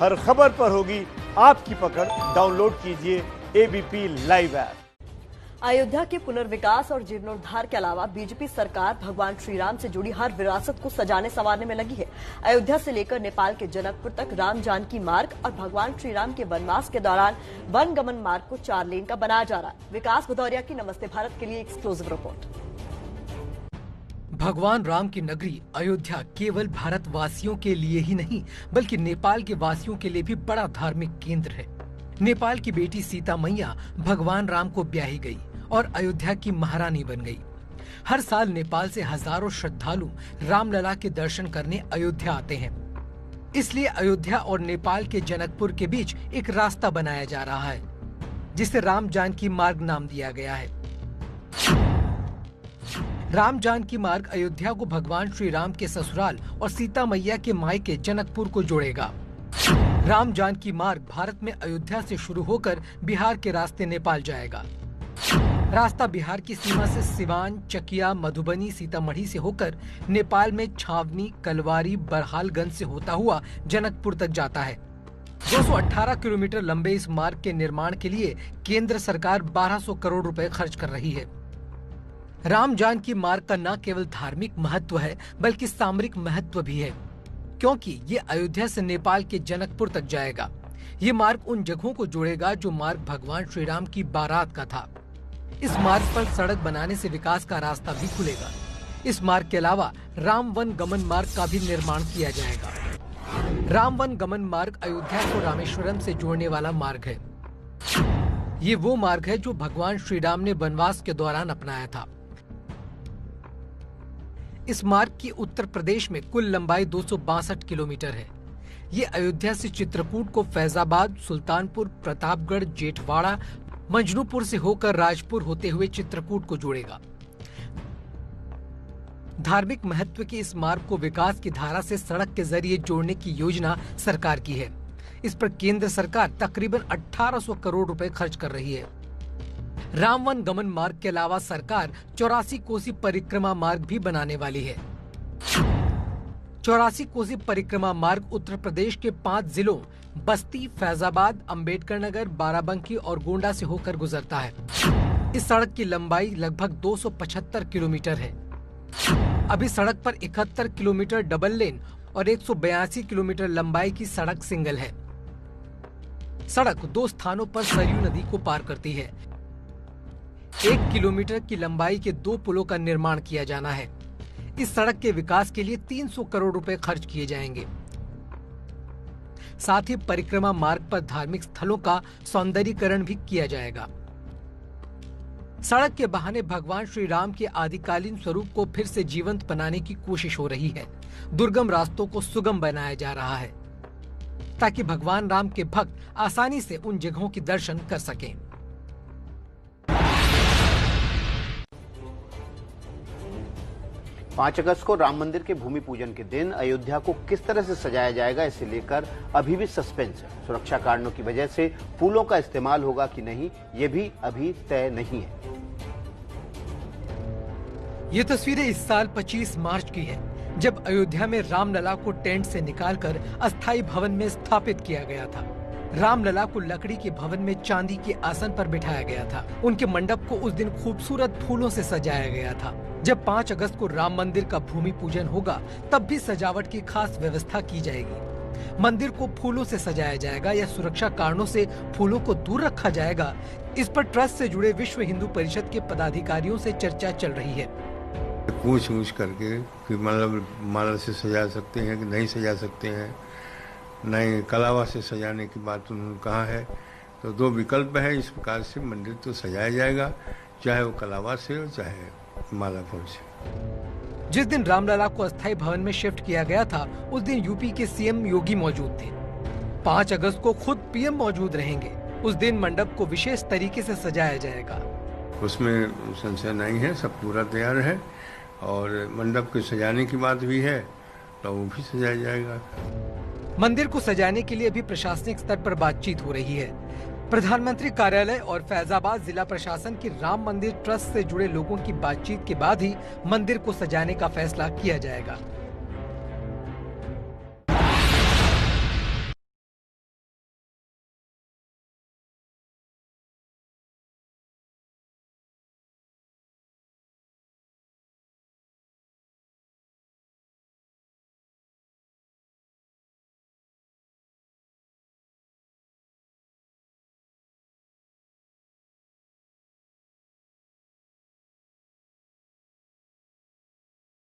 हर खबर पर होगी आपकी पकड़। डाउनलोड कीजिए एबीपी लाइव ऐप। अयोध्या के पुनर्विकास और जीर्णोद्धार के अलावा बीजेपी सरकार भगवान श्री राम से जुड़ी हर विरासत को सजाने संवारने में लगी है। अयोध्या से लेकर नेपाल के जनकपुर तक राम जानकी मार्ग और भगवान श्री राम के वनवास के दौरान वन गमन मार्ग को 4 लेन का बनाया जा रहा है। विकास भदौरिया की नमस्ते भारत के लिए एक्सक्लूसिव रिपोर्ट। भगवान राम की नगरी अयोध्या केवल भारतवासियों के लिए ही नहीं बल्कि नेपाल के वासियों के लिए भी बड़ा धार्मिक केंद्र है। नेपाल की बेटी सीता मैया भगवान राम को ब्याही गई और अयोध्या की महारानी बन गई। हर साल नेपाल से हजारों श्रद्धालु रामलला के दर्शन करने अयोध्या आते हैं। इसलिए अयोध्या और नेपाल के जनकपुर के बीच एक रास्ता बनाया जा रहा है जिसे राम जानकी मार्ग नाम दिया गया है। राम जानकी मार्ग अयोध्या को भगवान श्री राम के ससुराल और सीता मैया के मायके जनकपुर को जोड़ेगा। राम जानकी मार्ग भारत में अयोध्या से शुरू होकर बिहार के रास्ते नेपाल जाएगा। रास्ता बिहार की सीमा से सिवान, चकिया, मधुबनी, सीतामढ़ी से होकर नेपाल में छावनी, कलवारी, बरहालगंज से होता हुआ जनकपुर तक जाता है। 218 किलोमीटर लंबे इस मार्ग के निर्माण के लिए केंद्र सरकार 1200 करोड़ रुपए खर्च कर रही है। राम जानकी मार्ग का न केवल धार्मिक महत्व है बल्कि सामरिक महत्व भी है, क्योंकि ये अयोध्या से नेपाल के जनकपुर तक जाएगा। ये मार्ग उन जगहों को जोड़ेगा जो मार्ग भगवान श्री राम की बारात का था। इस मार्ग पर सड़क बनाने से विकास का रास्ता भी खुलेगा। इस मार्ग के अलावा राम वन गमन मार्ग का भी निर्माण किया जाएगा। राम वन गमन मार्ग अयोध्या को रामेश्वरम से जोड़ने वाला मार्ग है। ये वो मार्ग है जो भगवान श्री राम ने वनवास के दौरान अपनाया था। इस मार्ग की उत्तर प्रदेश में कुल लंबाई 262 किलोमीटर है। ये अयोध्या से चित्रकूट को फैजाबाद, सुल्तानपुर, प्रतापगढ़, जेठवाड़ा, मंजनूपुर से होकर राजपुर होते हुए चित्रकूट को जोड़ेगा। धार्मिक महत्व के इस मार्ग को विकास की धारा से सड़क के जरिए जोड़ने की योजना सरकार की है। इस पर केंद्र सरकार तकरीबन 1800 करोड़ रुपए खर्च कर रही है। रामवन गमन मार्ग के अलावा सरकार 84 कोसी परिक्रमा मार्ग भी बनाने वाली है। 84 कोसी परिक्रमा मार्ग उत्तर प्रदेश के 5 जिलों बस्ती, फैजाबाद, अंबेडकर नगर, बाराबंकी और गोंडा से होकर गुजरता है। इस सड़क की लंबाई लगभग 275 किलोमीटर है। अभी सड़क पर 71 किलोमीटर डबल लेन और 182 किलोमीटर लंबाई की सड़क सिंगल है। सड़क 2 स्थानों पर सरयू नदी को पार करती है। 1 किलोमीटर की लंबाई के 2 पुलों का निर्माण किया जाना है। इस सड़क के विकास के लिए 300 करोड़ रुपए खर्च किए जाएंगे। साथ ही परिक्रमा मार्ग पर धार्मिक स्थलों का सौंदर्यीकरण भी किया जाएगा। सड़क के बहाने भगवान श्री राम के आदिकालीन स्वरूप को फिर से जीवंत बनाने की कोशिश हो रही है। दुर्गम रास्तों को सुगम बनाया जा रहा है ताकि भगवान राम के भक्त आसानी से उन जगहों के दर्शन कर सकें। 5 अगस्त को राम मंदिर के भूमि पूजन के दिन अयोध्या को किस तरह से सजाया जाएगा, इसे लेकर अभी भी सस्पेंस है। सुरक्षा कारणों की वजह से फूलों का इस्तेमाल होगा कि नहीं, ये भी अभी तय नहीं है। ये तस्वीरें इस साल 25 मार्च की है, जब अयोध्या में रामलला को टेंट से निकालकर अस्थायी भवन में स्थापित किया गया था। रामलला को लकड़ी के भवन में चांदी के आसन पर बिठाया गया था। उनके मंडप को उस दिन खूबसूरत फूलों से सजाया गया था। जब 5 अगस्त को राम मंदिर का भूमि पूजन होगा, तब भी सजावट की खास व्यवस्था की जाएगी। मंदिर को फूलों से सजाया जाएगा या सुरक्षा कारणों से फूलों को दूर रखा जाएगा, इस पर ट्रस्ट से जुड़े विश्व हिंदू परिषद के पदाधिकारियों से चर्चा चल रही है। पूछ करके कि मतलब माला से सजा सकते हैं कि नहीं सजा सकते हैं, नहीं कलावा से सजाने की बात उन्होंने कहा है। तो 2 विकल्प है। इस प्रकार से मंदिर तो सजाया जाएगा, चाहे वो कलावा से हो चाहे माला फूल से। जिस दिन रामलला को अस्थायी भवन में शिफ्ट किया गया था, उस दिन यूपी के सीएम योगी मौजूद थे। 5 अगस्त को खुद पीएम मौजूद रहेंगे। उस दिन मंडप को विशेष तरीके से सजाया जाएगा। उसमें संशय नहीं है, सब पूरा तैयार है और मंडप के सजाने की बात भी है तो वो भी सजाया जाएगा। मंदिर को सजाने के लिए अभी प्रशासनिक स्तर पर बातचीत हो रही है। प्रधानमंत्री कार्यालय और फैजाबाद जिला प्रशासन की राम मंदिर ट्रस्ट से जुड़े लोगों की बातचीत के बाद ही मंदिर को सजाने का फैसला किया जाएगा।